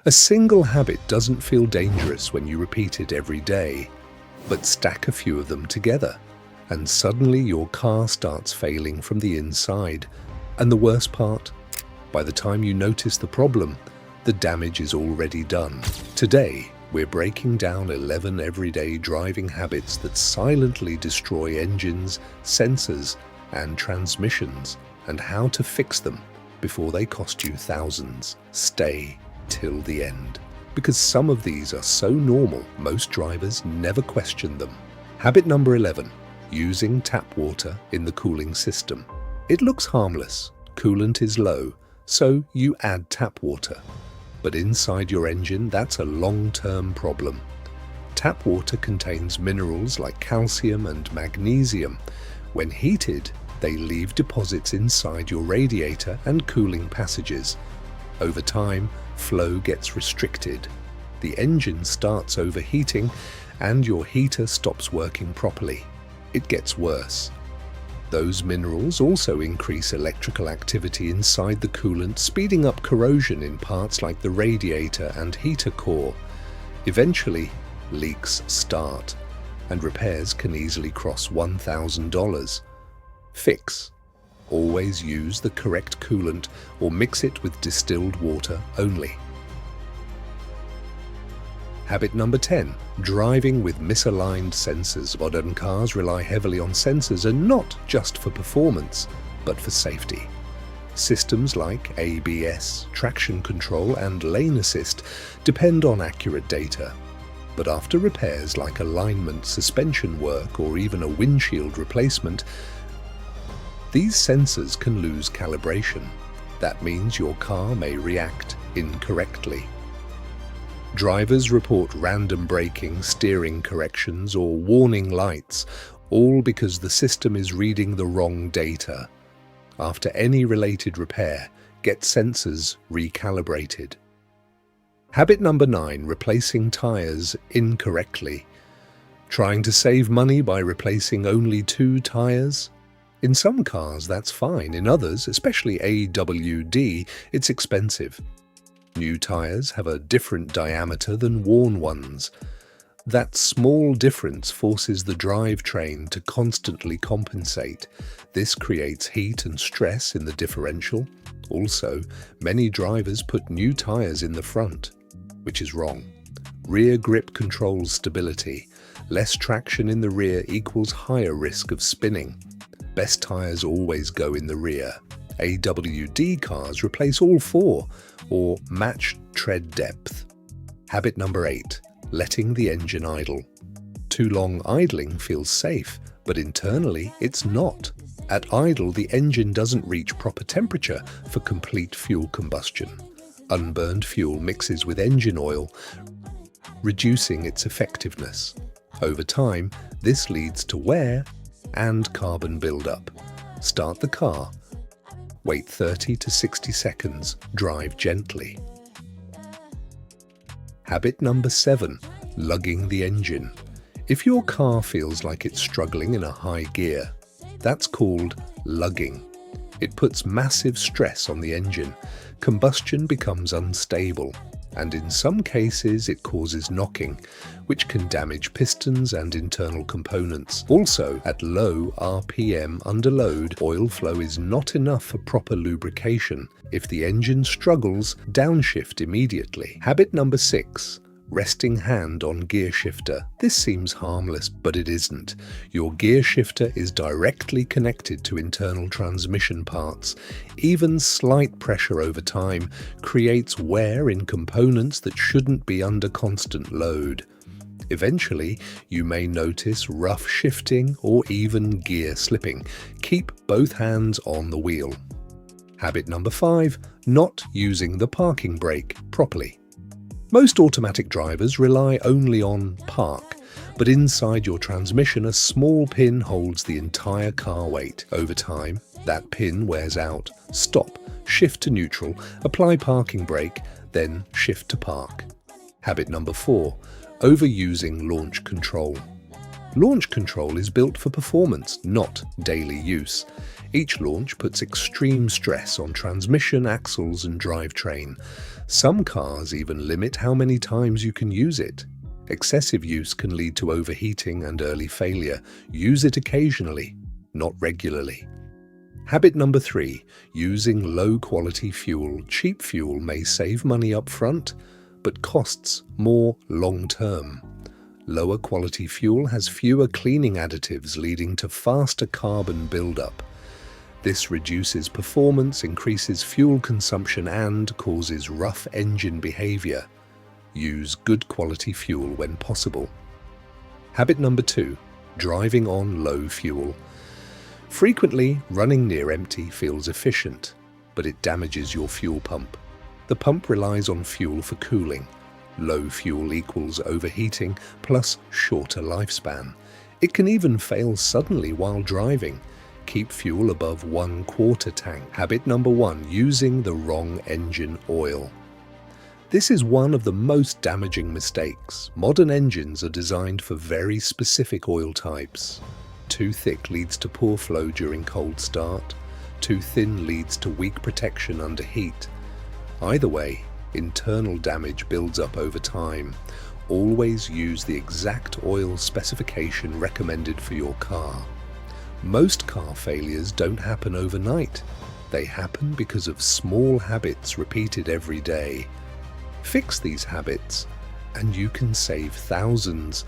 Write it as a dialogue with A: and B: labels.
A: A single habit doesn't feel dangerous when you repeat it every day, but stack a few of them together, and suddenly your car starts failing from the inside. And the worst part? By the time you notice the problem, the damage is already done. Today, we're breaking down 11 everyday driving habits that silently destroy engines, sensors, and transmissions, and how to fix them before they cost you thousands. Stay till the end, because some of these are so normal, most drivers never question them. Habit number 11, using tap water in the cooling system. It looks harmless, coolant is low, so you add tap water. But inside your engine, that's a long-term problem. Tap water contains minerals like calcium and magnesium. When heated, they leave deposits inside your radiator and cooling passages. Over time, flow gets restricted. The engine starts overheating and your heater stops working properly. It gets worse. Those minerals also increase electrical activity inside the coolant, speeding up corrosion in parts like the radiator and heater core. Eventually, leaks start, and repairs can easily cross $1,000. Fix: always use the correct coolant or mix it with distilled water only. Habit number 10, driving with misaligned sensors. Modern cars rely heavily on sensors, and not just for performance, but for safety. Systems like ABS, traction control, and lane assist depend on accurate data. But after repairs like alignment, suspension work, or even a windshield replacement, these sensors can lose calibration. That means your car may react incorrectly. Drivers report random braking, steering corrections, or warning lights, all because the system is reading the wrong data. After any related repair, get sensors recalibrated. Habit number 9, replacing tires incorrectly. Trying to save money by replacing only 2 tires? In some cars, that's fine. In others, especially AWD, it's expensive. New tires have a different diameter than worn ones. That small difference forces the drivetrain to constantly compensate. This creates heat and stress in the differential. Also, many drivers put new tires in the front, which is wrong. Rear grip controls stability. Less traction in the rear equals higher risk of spinning. Best tires always go in the rear. AWD cars replace all 4 or match tread depth. Habit number 8, letting the engine idle. Too long idling feels safe, but internally it's not. At idle, the engine doesn't reach proper temperature for complete fuel combustion. Unburned fuel mixes with engine oil, reducing its effectiveness. Over time, this leads to wear and carbon buildup. Start the car. Wait 30 to 60 seconds, drive gently. Habit number 7, lugging the engine. If your car feels like it's struggling in a high gear, that's called lugging. It puts massive stress on the engine. Combustion becomes unstable, and in some cases it causes knocking, which can damage pistons and internal components. Also, at low RPM under load, oil flow is not enough for proper lubrication. If the engine struggles, downshift immediately. Habit number 6, resting hand on gear shifter. This seems harmless, but it isn't. Your gear shifter is directly connected to internal transmission parts. Even slight pressure over time creates wear in components that shouldn't be under constant load. Eventually, you may notice rough shifting or even gear slipping. Keep both hands on the wheel. Habit number 5, not using the parking brake properly. Most automatic drivers rely only on park, but inside your transmission a small pin holds the entire car weight. Over time, that pin wears out. Stop, shift to neutral, apply parking brake, then shift to park. Habit number 4, overusing launch control. Launch control is built for performance, not daily use. Each launch puts extreme stress on transmission, axles, and drivetrain. Some cars even limit how many times you can use it. Excessive use can lead to overheating and early failure. Use it occasionally, not regularly. Habit number 3, using low-quality fuel. Cheap fuel may save money up front, but costs more long-term. Lower quality fuel has fewer cleaning additives, leading to faster carbon buildup. This reduces performance, increases fuel consumption, and causes rough engine behavior. Use good quality fuel when possible. Habit number 2, driving on low fuel. Frequently, running near empty feels efficient, but it damages your fuel pump. The pump relies on fuel for cooling. Low fuel equals overheating plus shorter lifespan. It can even fail suddenly while driving. Keep fuel above 1/4 tank. Habit number 1, using the wrong engine oil. This is one of the most damaging mistakes. Modern engines are designed for very specific oil types. Too thick leads to poor flow during cold start. Too thin leads to weak protection under heat. Either way, internal damage builds up over time. Always use the exact oil specification recommended for your car. Most car failures don't happen overnight. They happen because of small habits repeated every day. Fix these habits, and you can save thousands